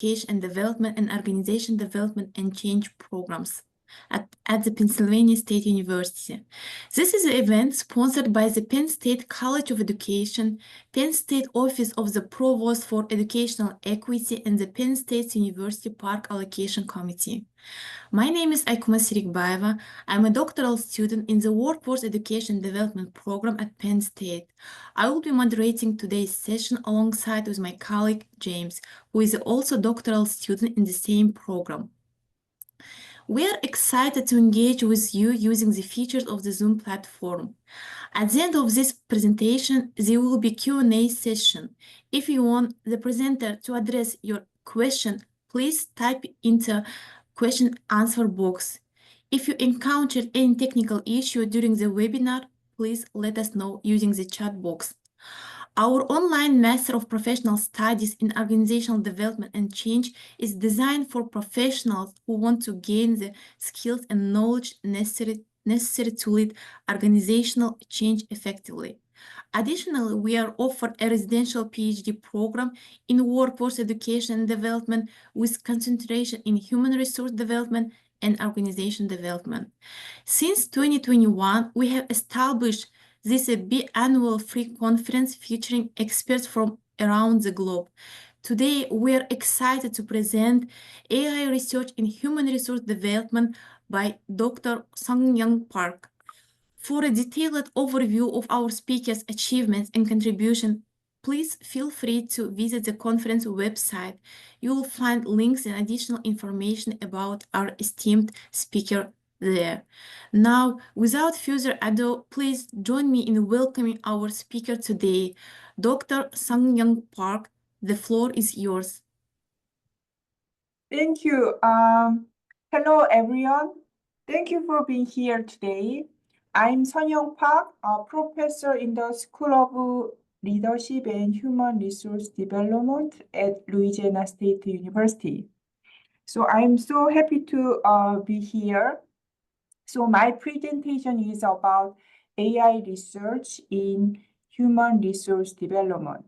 Education and Development and Organization Development and Change programs at the Pennsylvania State University. This is an event sponsored by the Penn State College of Education, Penn State Office of the Provost for Educational Equity, and the Penn State University Park Allocation Committee. My name is Aykuma Sirikbaeva. I'm a doctoral student in the Workforce Education Development Program at Penn State. I will be moderating today's session alongside with my colleague James, who is also a doctoral student in the same program. We are excited to engage with you using the features of the Zoom platform. At the end of this presentation, there will be Q&A session. If you want the presenter to address your question, please type into question answer box. If you encountered any technical issue during the webinar, please let us know using the chat box. Our online Master of Professional Studies in Organizational Development and Change is designed for professionals who want to gain the skills and knowledge necessary to lead organizational change effectively. Additionally, we are offered a residential PhD program in workforce education and development with concentration in human resource development and organization development. Since 2021, we have established this is a biannual free conference featuring experts from around the globe. Today, we are excited to present AI Research in Human Resource Development by Dr. Sunyoung Park. For a detailed overview of our speakers' achievements and contribution, please feel free to visit the conference website. You will find links and additional information about our esteemed speaker there. Now, without further ado, please join me in welcoming our speaker today, Dr. Sunyoung Park. The floor is yours. Thank you. Hello, everyone. Thank you for being here today. I'm Sunyoung Park, a professor in the School of Leadership and Human Resource Development at Louisiana State University. So I'm so happy to be here. So my presentation is about AI research in human resource development.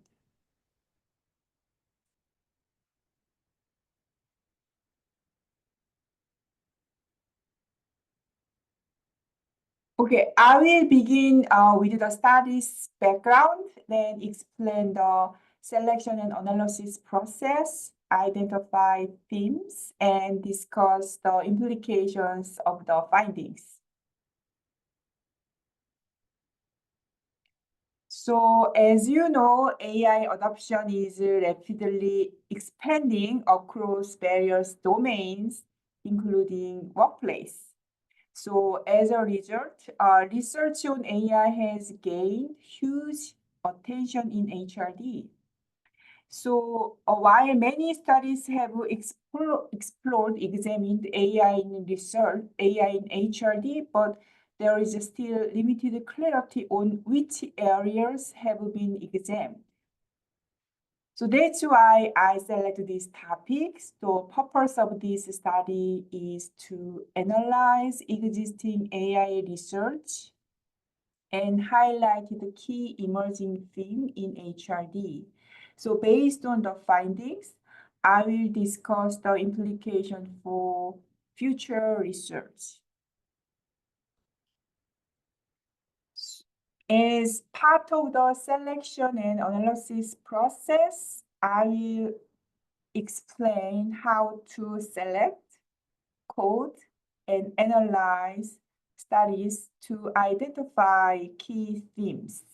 Okay, I will begin with the studies background, then explain the selection and analysis process, identify themes, and discuss the implications of the findings. So as you know, AI adoption is rapidly expanding across various domains, including workplace. So as a result, research on AI has gained huge attention in HRD. So while many studies have examined AI in research, AI in HRD, but there is still limited clarity on which areas have been examined. So that's why I selected these topics. The purpose of this study is to analyze existing AI research and highlight the key emerging theme in HRD. So based on the findings, I will discuss the implication for future research. As part of the selection and analysis process, I will explain how to select, code, and analyze studies to identify key themes.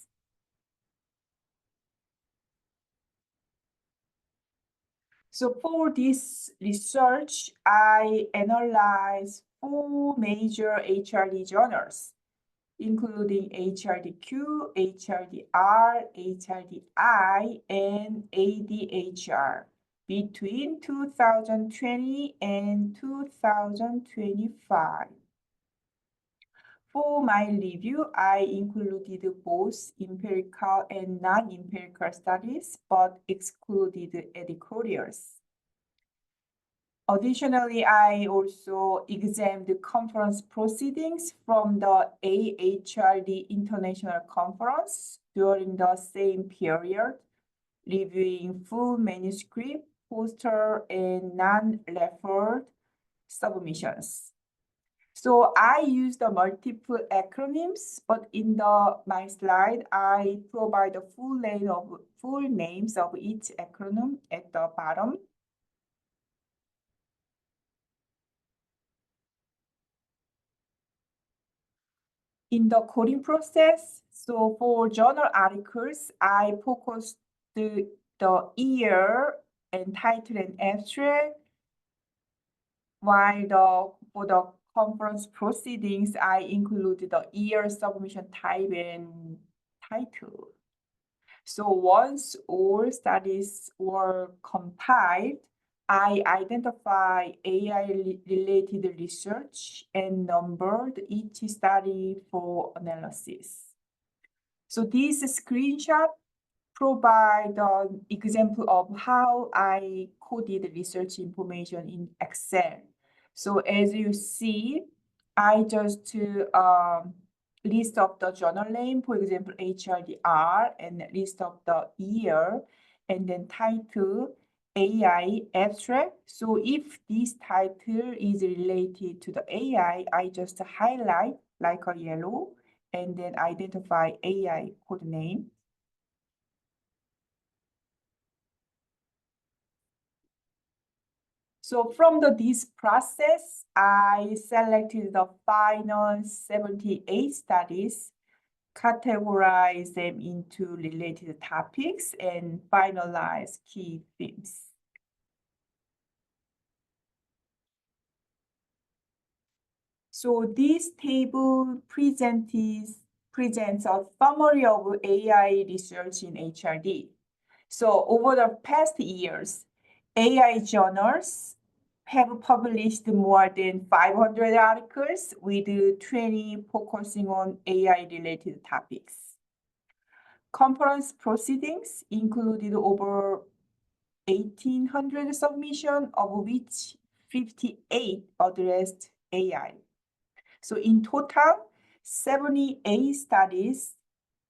So for this research, I analyzed 4 major HRD journals, including HRDQ, HRDR, HRDI, and ADHR between 2020 and 2025. For my review, I included both empirical and non-empirical studies, but excluded editorials. Additionally, I also examined the conference proceedings from the AHRD International Conference during the same period, reviewing full manuscript poster, and non-referred submissions. So I use the multiple acronyms, but in my slide, I provide the full names of each acronym at the bottom. In the coding process, so for journal articles, I focus the year and title and abstract, while for the conference proceedings, I include the year, submission type, and title. So once all studies were compiled, I identify AI-related research and numbered each study for analysis. So this screenshot provide an example of how I coded research information in Excel. So as you see, I just list of the journal name, for example, HRDR, and list of the year, and then title, AI abstract. So if this title is related to the AI, I just highlight like a yellow, and then identify AI code name. So from this process, I selected the final 78 studies, categorize them into related topics, and finalize key themes. So this table presents a summary of AI research in HRD. So over the past years, AI journals have published more than 500 articles with 20 focusing on AI-related topics. Conference proceedings included over 1,800 submissions, of which 58 addressed AI. So in total, 78 studies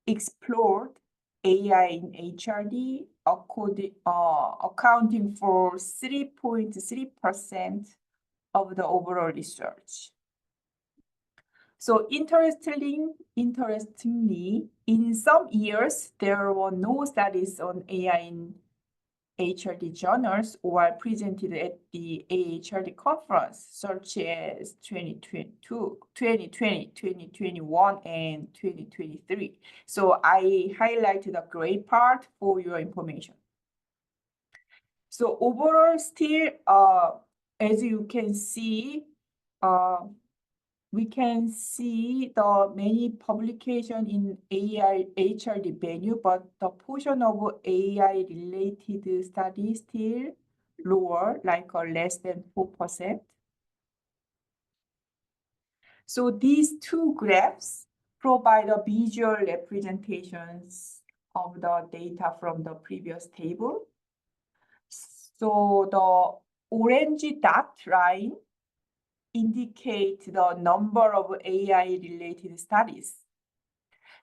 explored AI in HRD, accounting for 3.3% of the overall research. So interestingly, in some years, there were no studies on AI in HRD journals or presented at the AHRD conference, such as 2020, 2021, and 2023. So I highlighted the gray part for your information. So overall, still, as you can see, we can see the many publication in AI HRD venue, but the portion of AI related studies still lower, like less than 4%. So these two graphs provide a visual representations of the data from the previous table. So the orange dot line indicate the number of AI-related studies.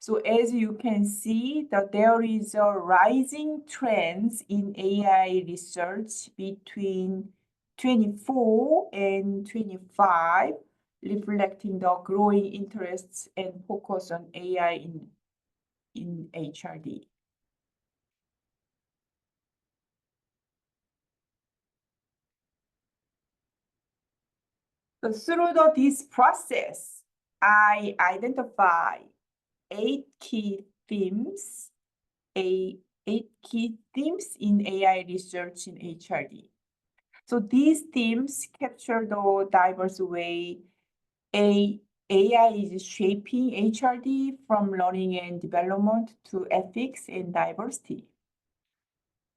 So as you can see, that there is a rising trends in AI research between 24 and 25, reflecting the growing interests and focus on AI in HRD. So through this process, I identify 8 key themes in AI research in HRD. So these themes capture the diverse way AI is shaping HRD, from learning and development to ethics and diversity.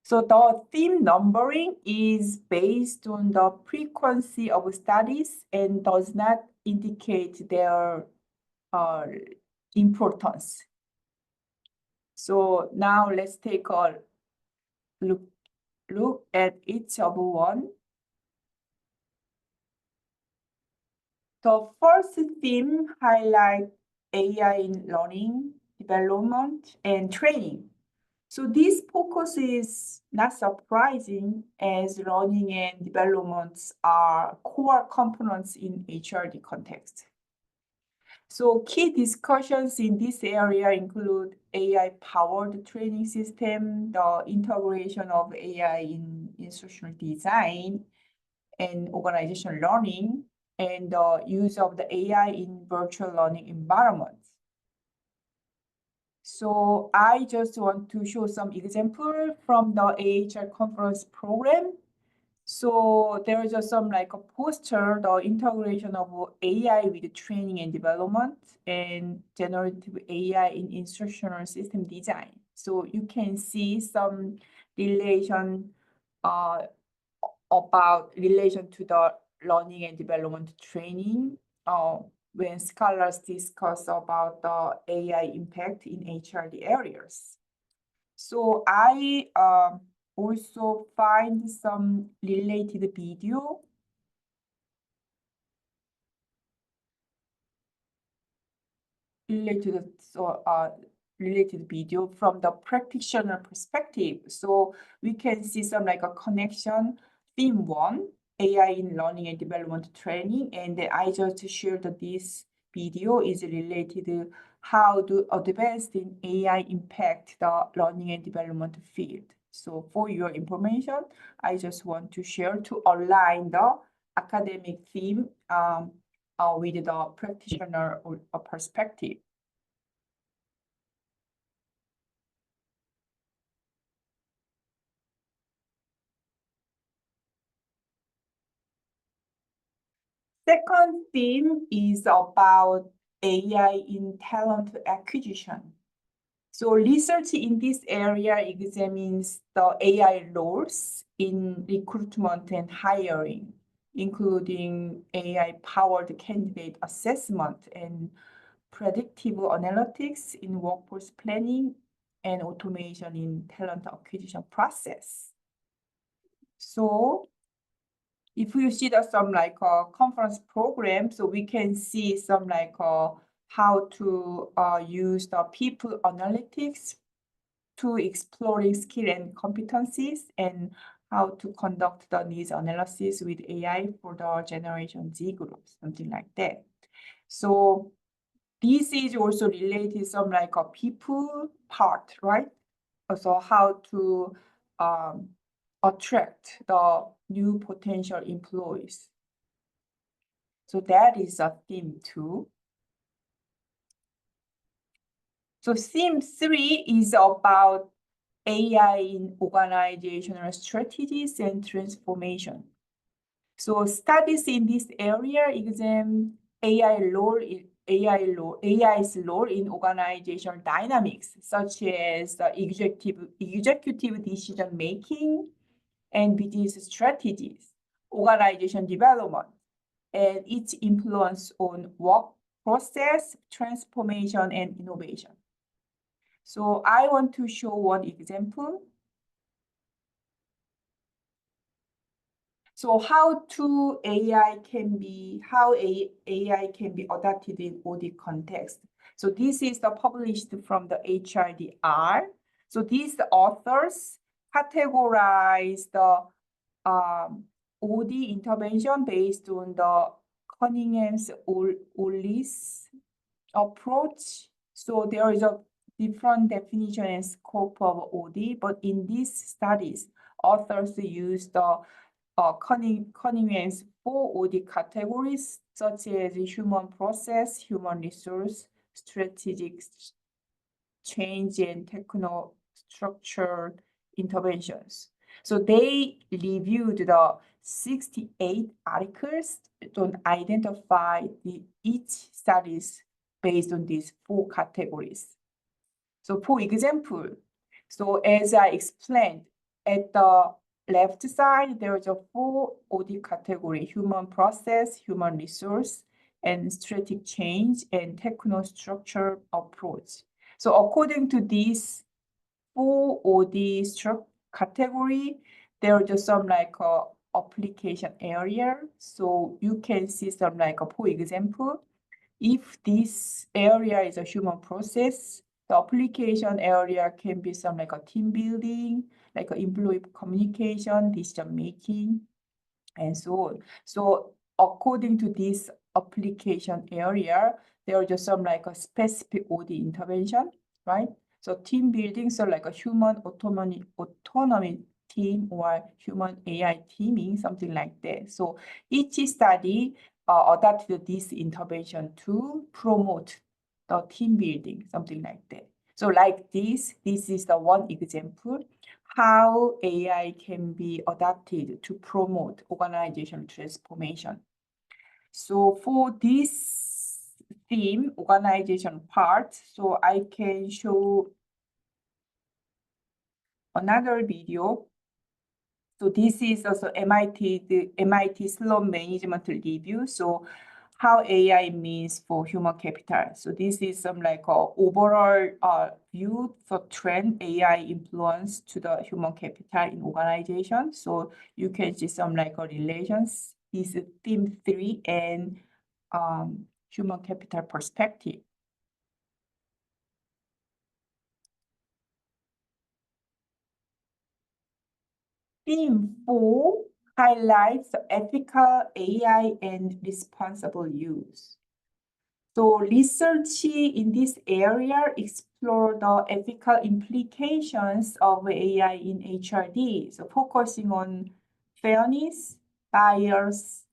So the theme numbering is based on the frequency of studies and does not indicate their importance. So now let's take a look at each of one. The first theme highlights AI in learning, development, and training. So this focus is not surprising as learning and development are core components in HRD context. So key discussions in this area include AI-powered training system, the integration of AI in instructional design and organizational learning, and the use of the AI in virtual learning environments. So I just want to show some example from the AHR conference program. So there is some like a poster, the integration of AI with training and development and generative AI in instructional system design. So you can see some relation about relation to the learning and development training when scholars discuss about the AI impact in HRD areas. So I also find some related video. Related video from the practitioner perspective. So we can see some like a connection. Theme 1, AI in learning and development training, and I just shared that this video is related to how do advanced in AI impact the learning and development field. So for your information, I just want to share to align the academic theme with the practitioner perspective. Second theme is about AI in talent acquisition. So research in this area examines the AI roles in recruitment and hiring, including AI-powered candidate assessment and predictive analytics in workforce planning and automation in talent acquisition process. So if you see that some like a conference program, so we can see some like how to use the people analytics to exploring skill and competencies and how to conduct the needs analysis with AI for the Generation Z group, something like that. So this is also related some like a people part, right? Also how to attract the new potential employees. So that is a theme 2. So theme 3 is about AI in organizational strategies and transformation. So studies in this area examine AI's role in organizational dynamics, such as the executive decision making and business strategies, organization development, and its influence on work process, transformation, and innovation. So I want to show one example. So how AI can be adapted in OD context. So this is published from the HRDR. So these authors categorize the OD intervention based on the Cunningham's Ullis approach. So there is a different definition and scope of OD, but in these studies, authors use the Cunningham's 4 OD categories, such as human process, human resource, strategic change, and techno-structured interventions. So they reviewed the 68 articles to identify each studies based on these 4 categories. So for example, so as I explained, at the left side, there is a 4 OD category: human process, human resource, and strategic change, and techno-structure approach. So according to these 4 OD category, there is some like application area. So you can see some like, for example, if this area is a human process, the application area can be some like a team building, like a employee communication, decision making, and so on. So according to this application area, there are just some like a specific OD intervention, right? So team building, so like a human autonomy team or human AI teaming, something like that. So each study adapted this intervention to promote the team building, something like that. So like this is the one example how AI can be adapted to promote organizational transformation. So for this theme, organization part, so I can show another video. So this is also the MIT Sloan Management Review. So how AI means for human capital. So this is some like a overall view for trend AI influence to the human capital in organization. So you can see some like a relations. This is theme 3 and human capital perspective. Theme 4 highlights ethical AI and responsible use. So research in this area explore the ethical implications of AI in HRD. So focusing on fairness, bias,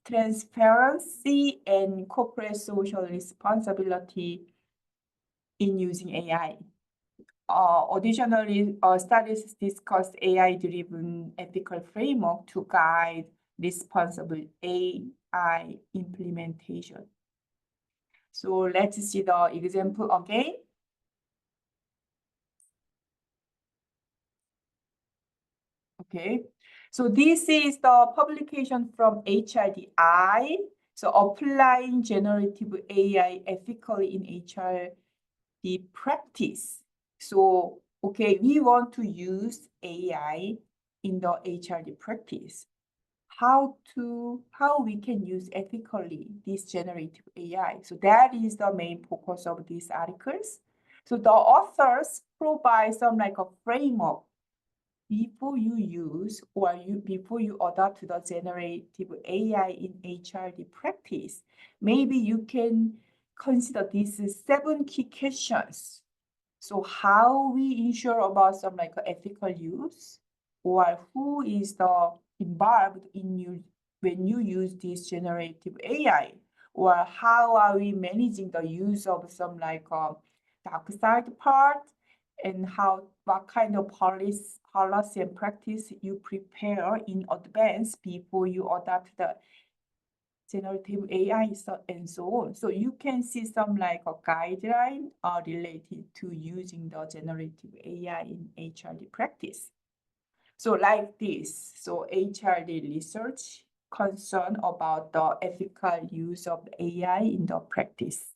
transparency, and corporate social responsibility in using AI. Additionally, studies discuss AI-driven ethical framework to guide responsible AI implementation. So let's see the example again. Okay, so this is the publication from HRDI. So applying generative AI ethically in HRD practice. So, okay, we want to use AI in the HRD practice. How we can use ethically this generative AI. So that is the main focus of these articles. So the authors provide some like a framework before you use or before you adopt the generative AI in HRD practice. Maybe you can consider these 7 key questions. So how we ensure about some like ethical use, or who is the involved in you when you use this generative AI, or how are we managing the use of some like dark side part, and what kind of policy and practice you prepare in advance before you adopt the generative AI and so on. So you can see some like a guideline related to using the generative AI in HRD practice. So like this, so HRD research concern about the ethical use of AI in the practice.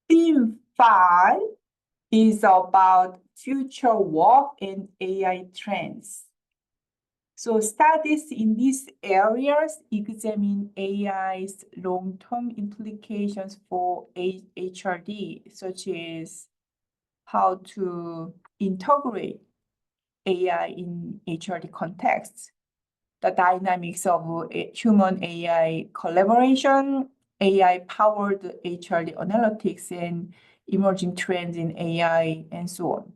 Theme 5 is about future work and AI trends. So studies in these areas examine AI's long-term implications for HRD, such as how to integrate AI in HRD contexts, the dynamics of human AI collaboration, AI-powered HRD analytics, and emerging trends in AI, and so on.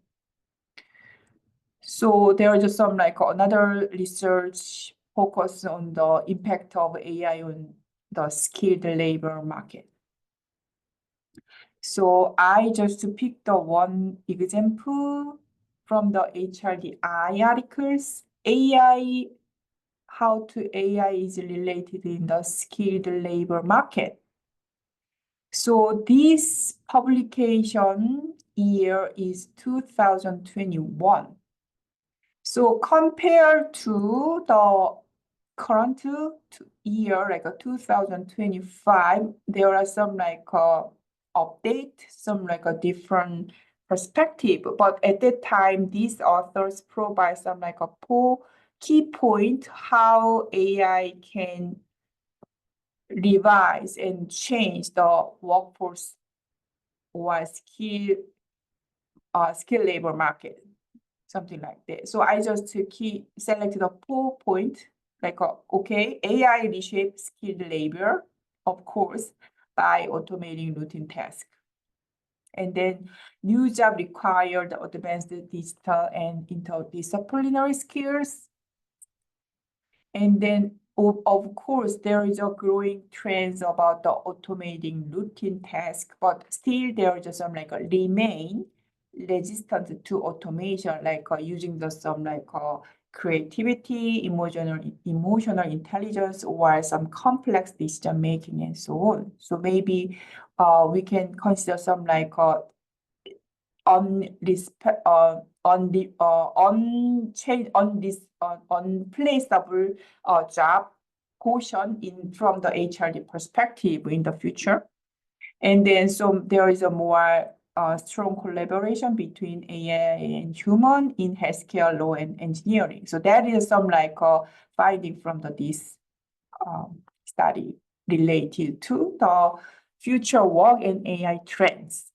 So there is some like another research focus on the impact of AI on the skilled labor market. So I just picked the one example from the HRDI articles. How AI is related in the skilled labor market. So this publication year is 2021. So compared to the current year, like 2025, there are some like update, some like a different perspective. But at that time, these authors provide some like a key point how AI can revise and change the workforce or skill labor market, something like that. So I just selected the 4 points, like, okay, AI reshape skilled labor, of course, by automating routine tasks. And then new job require the advanced digital and interdisciplinary skills. And then, of course, there is a growing trend about the automating routine tasks, but still there is some remain resistant to automation, using some creativity, emotional intelligence, or some complex decision making and so on. So maybe we can consider some unplaceable job portion from the HRD perspective in the future. And then so there is a more strong collaboration between AI and human in healthcare, law, and engineering. So that is some finding from this study related to the future work and AI trends.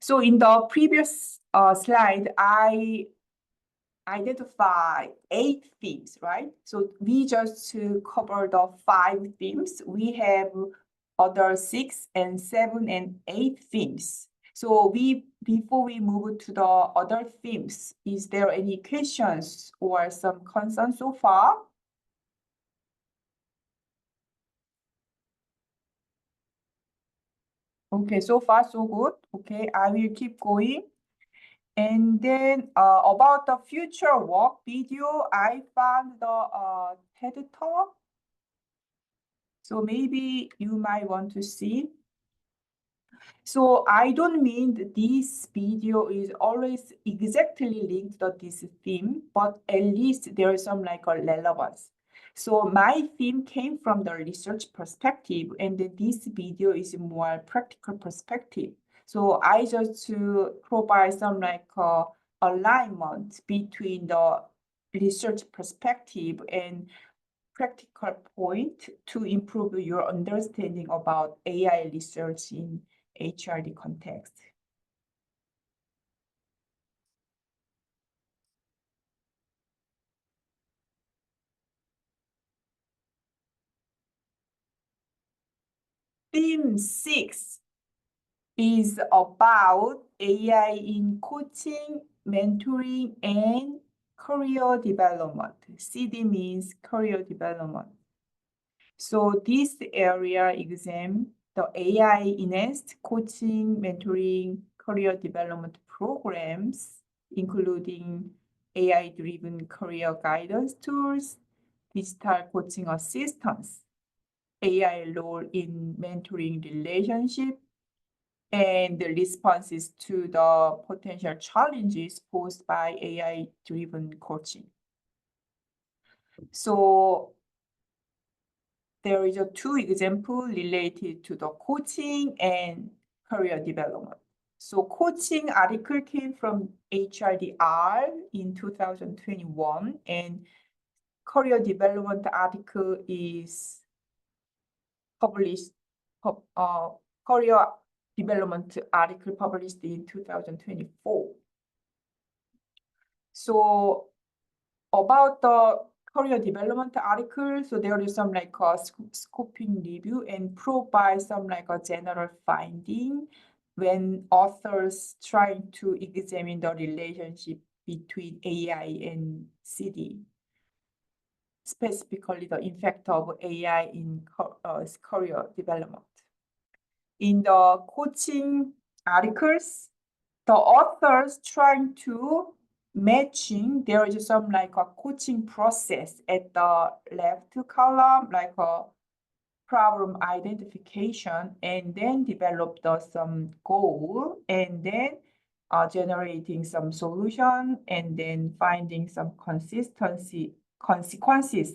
So in the previous slide, I identified 8 themes, right? So we just cover the 5 themes. We have other 6 and 7 and 8 themes. So before we move to the other themes, is there any questions or some concerns so far? Okay, so far so good. Okay, I will keep going. And then about the future work video, I found the TED Talk. So maybe you might want to see. So I don't mean that this video is always exactly linked to this theme, but at least there is some relevance. So my theme came from the research perspective, and this video is more practical perspective. So I just to provide some alignment between the research perspective and practical point to improve your understanding about AI research in HRD context. Theme 6 is about AI in coaching, mentoring, and career development. CD means career development. So this area exam the AI enhanced coaching, mentoring, career development programs, including AI-driven career guidance tools, digital coaching assistance, AI role in mentoring relationship, and the responses to the potential challenges posed by AI-driven coaching. So there is 2 examples related to the coaching and career development. So coaching article came from HRDR in 2021, and career development article is published, career development article published in 2024. So about the career development article, so there is some scoping review and provide some a general finding when authors trying to examine the relationship between AI and CD, specifically the impact of AI in career development. In the coaching articles, the authors trying to matching, there is some a coaching process at the left column, a problem identification, and then develop some goal, and then generating some solution, and then finding some consequences,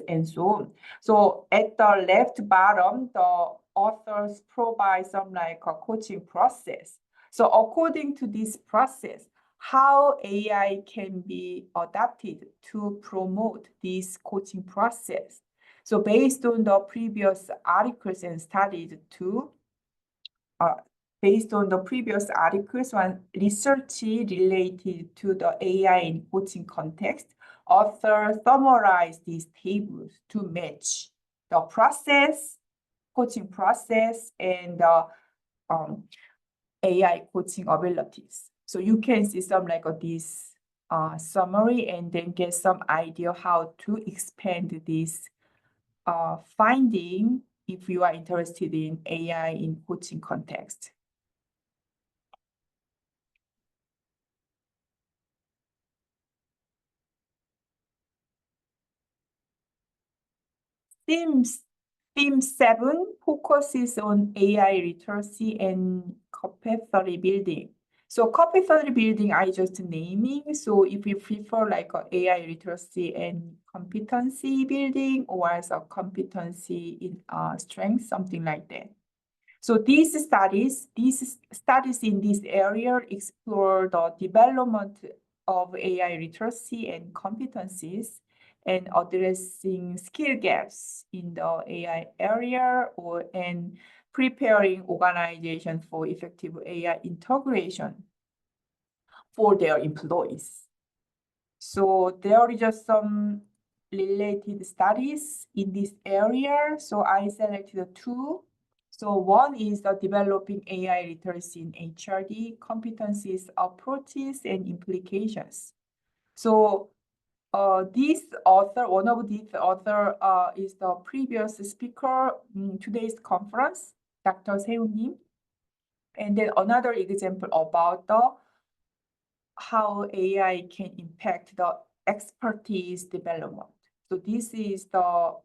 and so on. So at the left bottom, the authors provide some a coaching process. So according to this process, how AI can be adapted to promote this coaching process. So based on the previous articles and studies too, one research related to the AI in coaching context, author summarized these tables to match the coaching process, and the AI coaching abilities. So you can see some like this summary and then get some idea how to expand this finding if you are interested in AI in coaching context. Theme 7 focuses on AI literacy and capacity building. So capacity building, I just naming. So if you prefer like AI literacy and competency building, or as a competency in strength, something like that. So these studies in this area explore the development of AI literacy and competencies, and addressing skill gaps in the AI area, and preparing organizations for effective AI integration for their employees. So there is just some related studies in this area. So I selected two. So one is the developing AI literacy in HRD, competencies, approaches, and implications. So this author, one of these author is the previous speaker in today's conference, Dr. Seung-Nim. And then another example about how AI can impact the expertise development. So this is the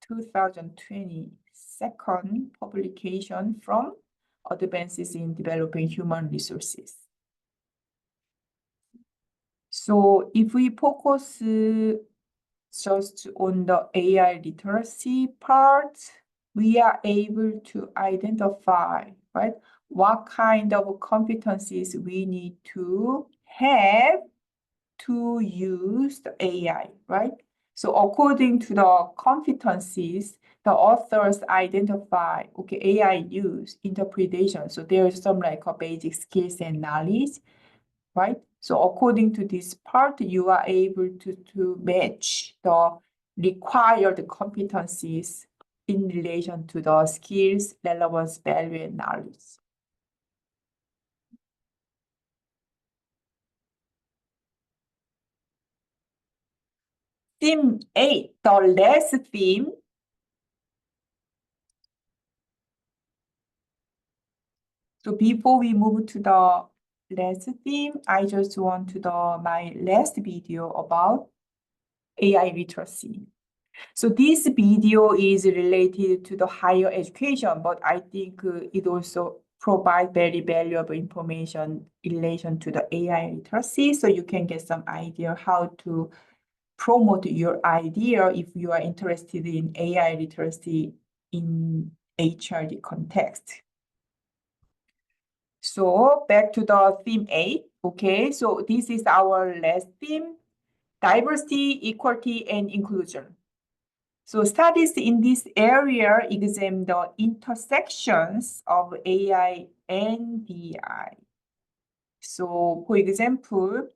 2020 second publication from Advances in Developing Human Resources. So if we focus just on the AI literacy part, we are able to identify, right, what kind of competencies we need to have to use the AI, right? So according to the competencies, the authors identify, okay, AI use, interpretation. So there is some like a basic skills and knowledge, right? So according to this part, you are able to match the required competencies in relation to the skills, relevance, value, and knowledge. Theme 8, the last theme. So before we move to the last theme, I just want to my last video about AI literacy. So this video is related to the higher education, but I think it also provides very valuable information in relation to the AI literacy. So you can get some idea how to promote your idea if you are interested in AI literacy in HRD context. So back to the theme 8, okay? So this is our last theme, diversity, equality, and inclusion. So studies in this area examine the intersections of AI and DI. So for example,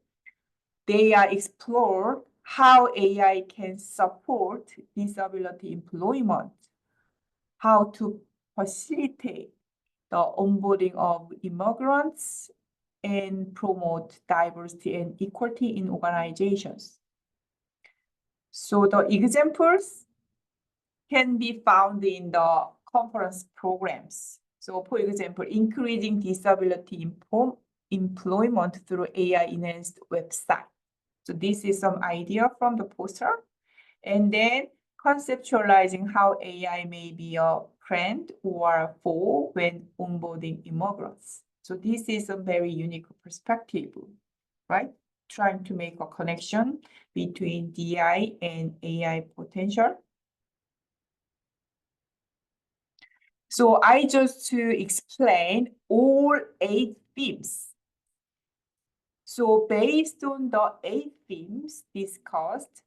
they are explore how AI can support disability employment, how to facilitate the onboarding of immigrants, and promote diversity and equality in organizations. So the examples can be found in the conference programs. So for example, increasing disability employment through AI-enhanced website. So this is some idea from the poster. And then conceptualizing how AI may be a friend or a foe when onboarding immigrants. So this is a very unique perspective, right? Trying to make a connection between DI and AI potential. So I just to explain all 8 themes. So based on the 8 themes discussed,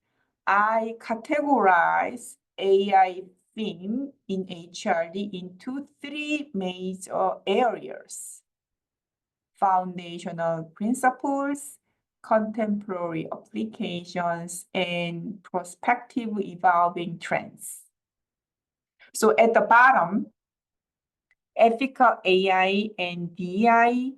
I categorize AI theme in HRD into three major areas: foundational principles, contemporary applications, and prospective evolving trends. So at the bottom, ethical AI and DI,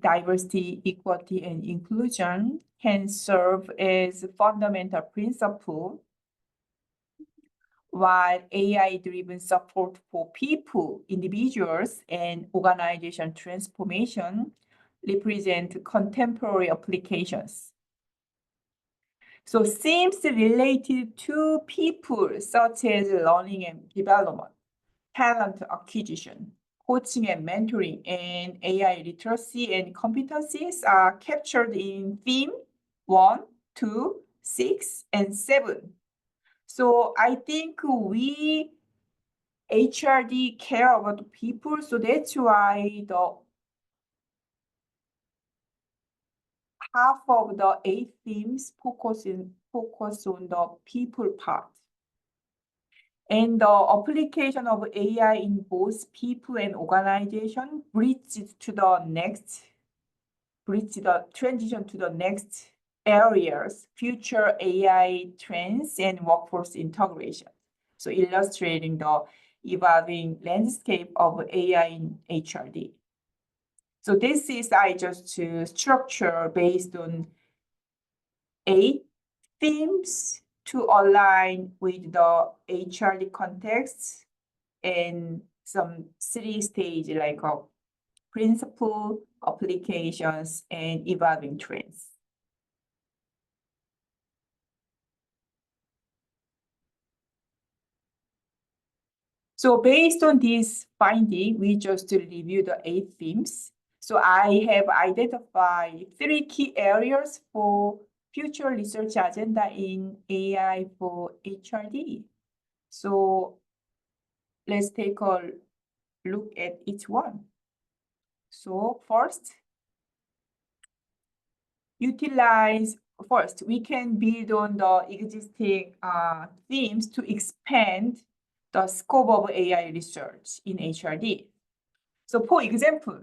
diversity, equity, and inclusion, can serve as fundamental principle, while AI-driven support for people, individuals, and organization transformation represent contemporary applications. So themes related to people, such as learning and development, talent acquisition, coaching and mentoring, and AI literacy and competencies are captured in theme 1, 2, 6, and 7. So I think we HRD care about people, so that's why the half of the 8 themes focus on the people part. And the application of AI in both people and organization bridges the transition to the next areas, future AI trends and workforce integration. So illustrating the evolving landscape of AI in HRD. So this is I just structure based on 8 themes to align with the HRD context and some 3-stage like principle, applications, and evolving trends. So based on this finding, we just review the 8 themes. So I have identified 3 key areas for future research agenda in AI for HRD. So let's take a look at each one. So first, we can build on the existing themes to expand the scope of AI research in HRD. So for example,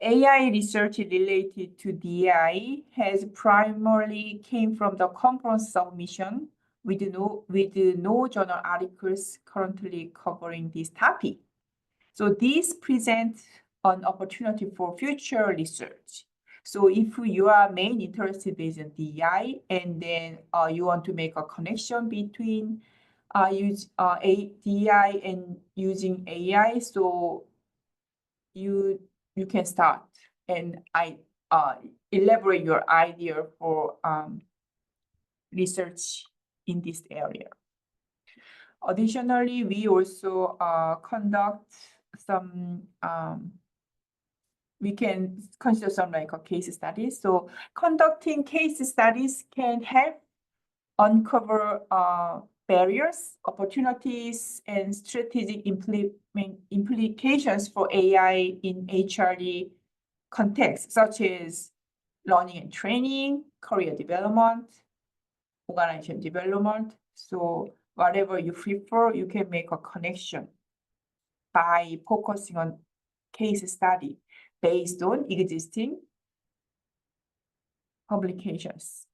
AI research related to DI has primarily came from the conference submission with no journal articles currently covering this topic. So this presents an opportunity for future research. So if you are mainly interested in DI and then you want to make a connection between DI and using AI, so you can start and elaborate your idea for research in this area. Additionally, we also conduct some we can consider some like a case studies. So conducting case studies can help uncover barriers, opportunities, and strategic implications for AI in HRD context, such as learning and training, career development, organization development. So whatever you prefer, you can make a connection by focusing on case study based on existing publications.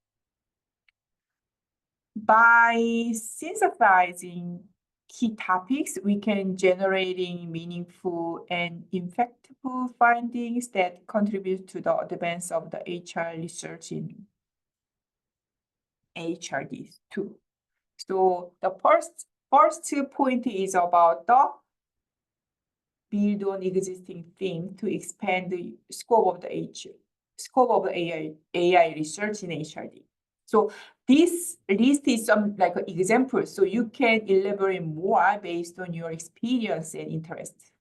By synthesizing key topics, we can generating meaningful and impactful findings that contribute to the advance of the HR research in HRD too. So the first point is about the build on existing theme to expand the scope of the AI research in HRD. So this list is some like an example, so you can elaborate more based on your experience and interest.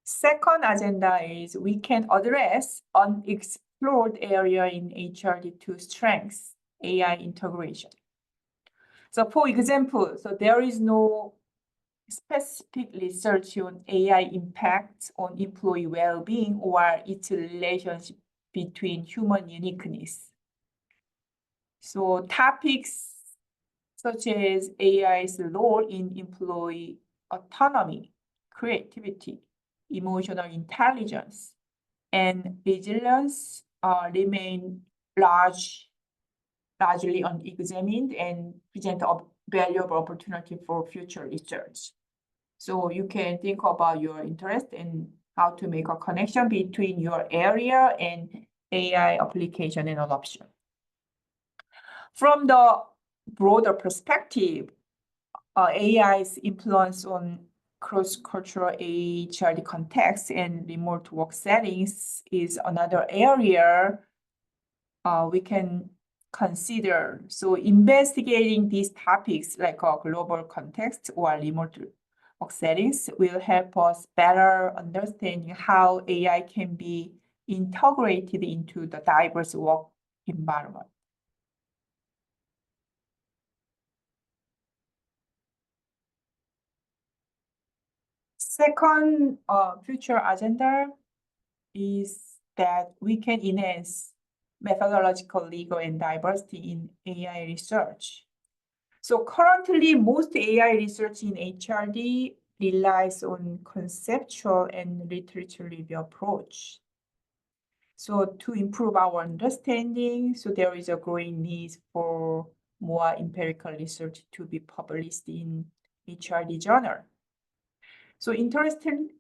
Second agenda is we can address unexplored area in HRD to strengthen AI integration. So for example, so there is no specific research on AI impact on employee well-being or its relationship between human uniqueness. So topics such as AI's role in employee autonomy, creativity, emotional intelligence, and resilience remain largely unexamined and present a valuable opportunity for future research. So you can think about your interest and how to make a connection between your area and AI application and adoption. From the broader perspective, AI's influence on cross-cultural HRD contexts and remote work settings is another area we can consider. So investigating these topics like a global context or remote work settings will help us better understand how AI can be integrated into the diverse work environment. Second future agenda is that we can enhance methodological legal and diversity in AI research. So currently, most AI research in HRD relies on conceptual and literature review approach. So to improve our understanding, so there is a growing need for more empirical research to be published in HRD journal. So interestingly,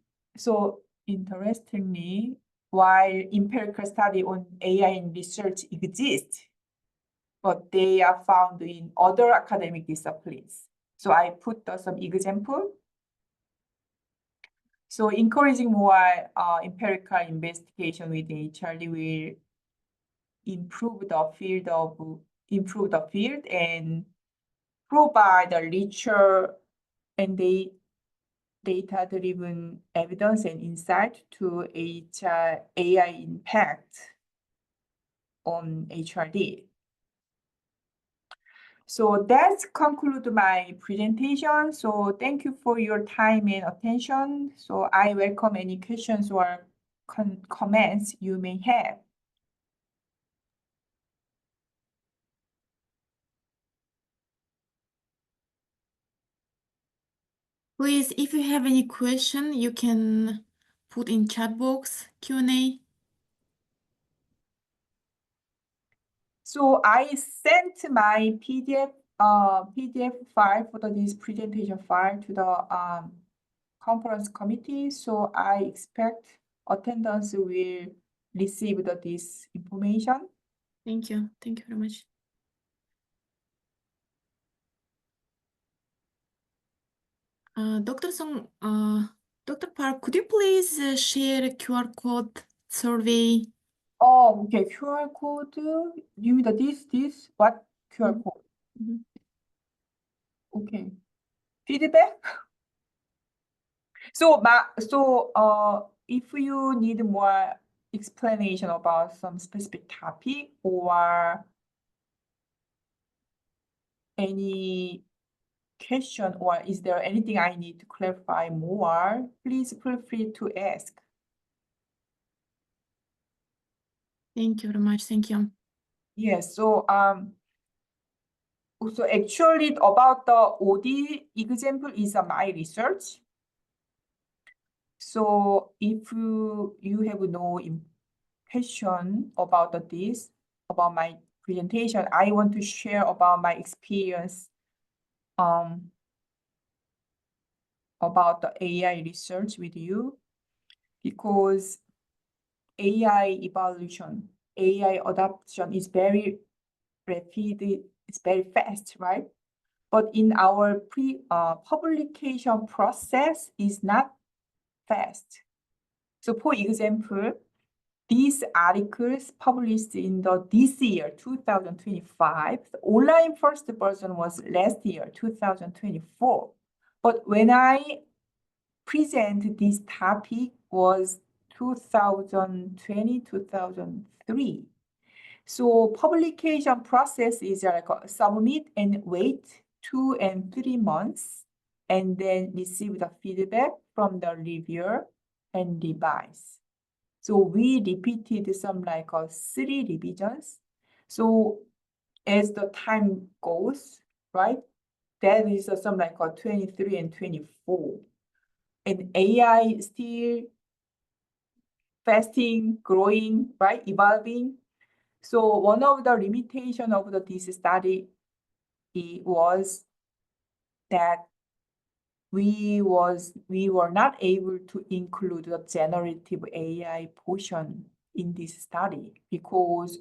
while empirical study on AI in research exists, but they are found in other academic disciplines. So I put some example. So encouraging more empirical investigation with HRD will improve the field and provide a richer and data-driven evidence and insight to AI impact on HRD. So that concludes my presentation. So thank you for your time and attention. So I welcome any questions or comments you may have. Please, if you have any question, you can put in chat box Q&A. So I sent my PDF file for this presentation file to the conference committee. So I expect attendance will receive this information. Thank you. Thank you very much. Dr. Song, Dr. Park, could you please share a QR code survey? Oh, okay. QR code. You mean this? What QR code? Mhm. Okay. Feedback? So if you need more explanation about some specific topic or any question, or is there anything I need to clarify more, please feel free to ask. Thank you very much. Thank you. Yes, so actually about the OD example is my research. So if you have no question about this, about my presentation, I want to share about my experience about the AI research with you, because AI evolution, AI adoption is very rapid, it's very fast, right? But in our publication process is not fast. So for example, these articles published in this year, 2025, the online first version was last year, 2024. But when I present this topic was 2020, 2003. So publication process is like submit and wait 2 and 3 months, and then receive the feedback from the reviewer and revise. So we repeated some like 3 revisions. So as the time goes, right? That is some like 23 and 24. And AI still fasting, growing, right? Evolving. So one of the limitation of this study was that we were not able to include the generative AI portion in this study because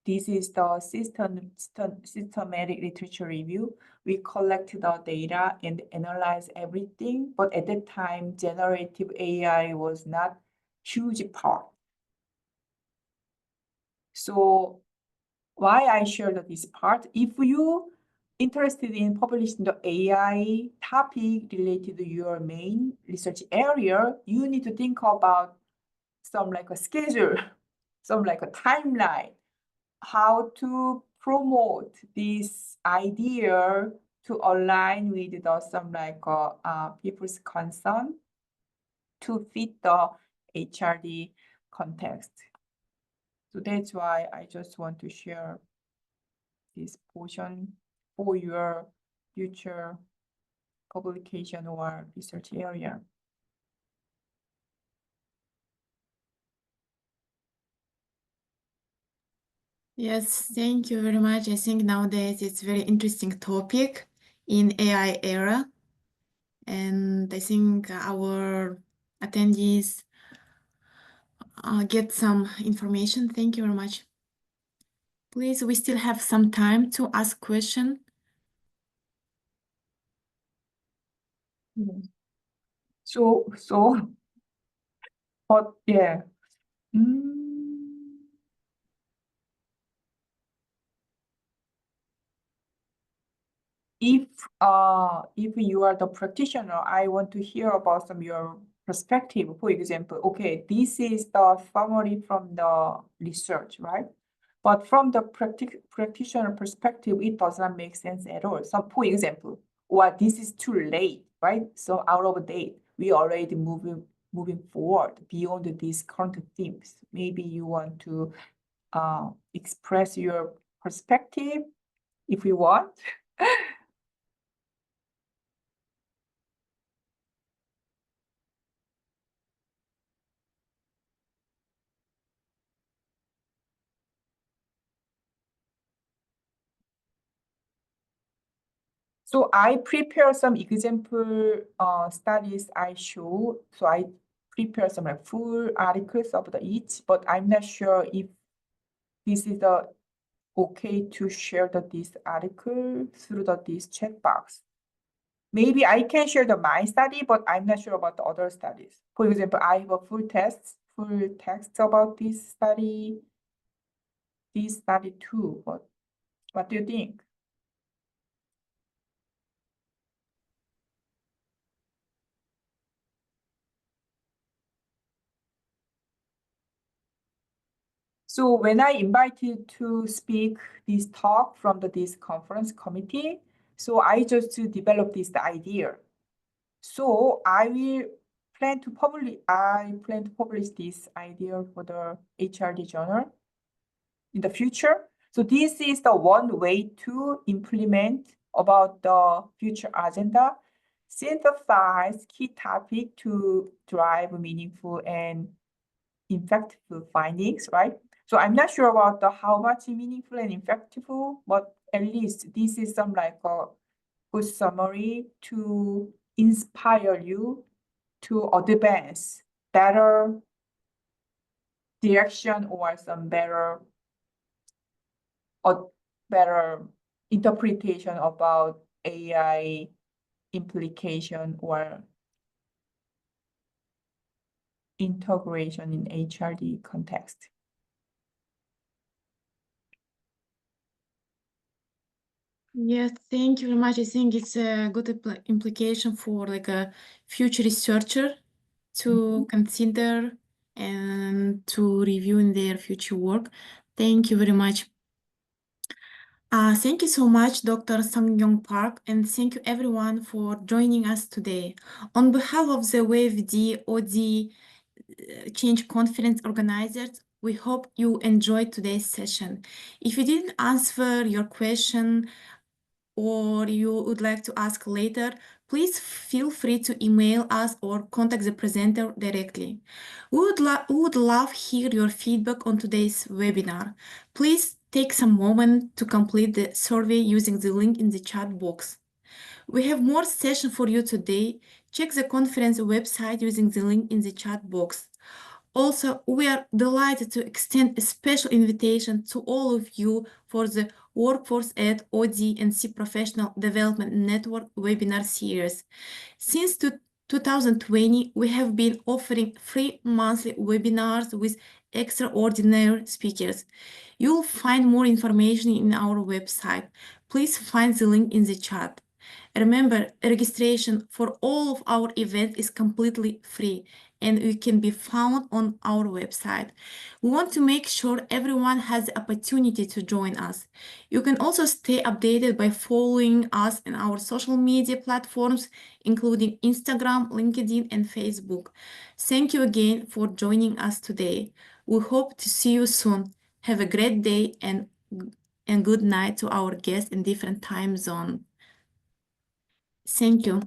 this is the systematic literature review. We collect the data and analyze everything, but at that time, generative AI was not huge part. So why I shared this part, if you interested in publishing the AI topic related to your main research area, you need to think about some like a schedule, some like a timeline, how to promote this idea to align with the some like people's concern to fit the HRD context. So that's why I just want to share this portion for your future publication or research area. Yes, thank you very much. I think nowadays it's very interesting topic in AI era, and I think our attendees get some information. Thank you very much. Please, we still have some time to ask question. So, but yeah. If you are the practitioner, I want to hear about some your perspective. For example, okay, this is the summary from the research, right? But from the practitioner perspective, it does not make sense at all. So, for example, well, this is too late, right? So out of date, we already moving forward beyond these current themes. Maybe you want to express your perspective if you want. So I prepare some example studies I show. So I prepare some like full articles of the each, but I'm not sure if this is okay to share this article through this chat box. Maybe I can share my study, but I'm not sure about the other studies. For example, I have a full text about this study too. But what do you think? So when I invited to speak this talk from this conference committee, so I just to develop this idea. So I plan to publish this idea for the HRD journal in the future. So this is the one way to implement about the future agenda, synthesize key topic to drive meaningful and effective findings, right? So I'm not sure about how much meaningful and effective, but at least this is some like a good summary to inspire you to advance better direction or some better interpretation about AI implication or integration in HRD context. Yes, thank you very much. I think it's a good implication for like a future researcher to consider and to review in their future work. Thank you very much. Thank you so much, Dr. Sunyoung Park, and thank you everyone for joining us today. On behalf of the WFED OD Change Conference organizers, We hope you enjoyed today's session. If you didn't answer your question or you would like to ask later, please feel free to email us or contact the presenter directly. We would love hear your feedback on today's webinar. Please take some moment to complete the survey using the link in the chat box. We have more sessions for you today. Check the conference website using the link in the chat box. Also, we are delighted to extend a special invitation to all of you for the Workforce at OD&C Professional Development Network webinar series. Since 2020, we have been offering free monthly webinars with extraordinary speakers. You'll find more information in our website. Please find the link in the chat. Remember, registration for all of our events is completely free and it can be found on our website. We want to make sure everyone has the opportunity to join us. You can also stay updated by following us on our social media platforms, including Instagram, LinkedIn, and Facebook. Thank you again for joining us today. We hope to see you soon. Have a great day and good night to our guests in different time zones. Thank you.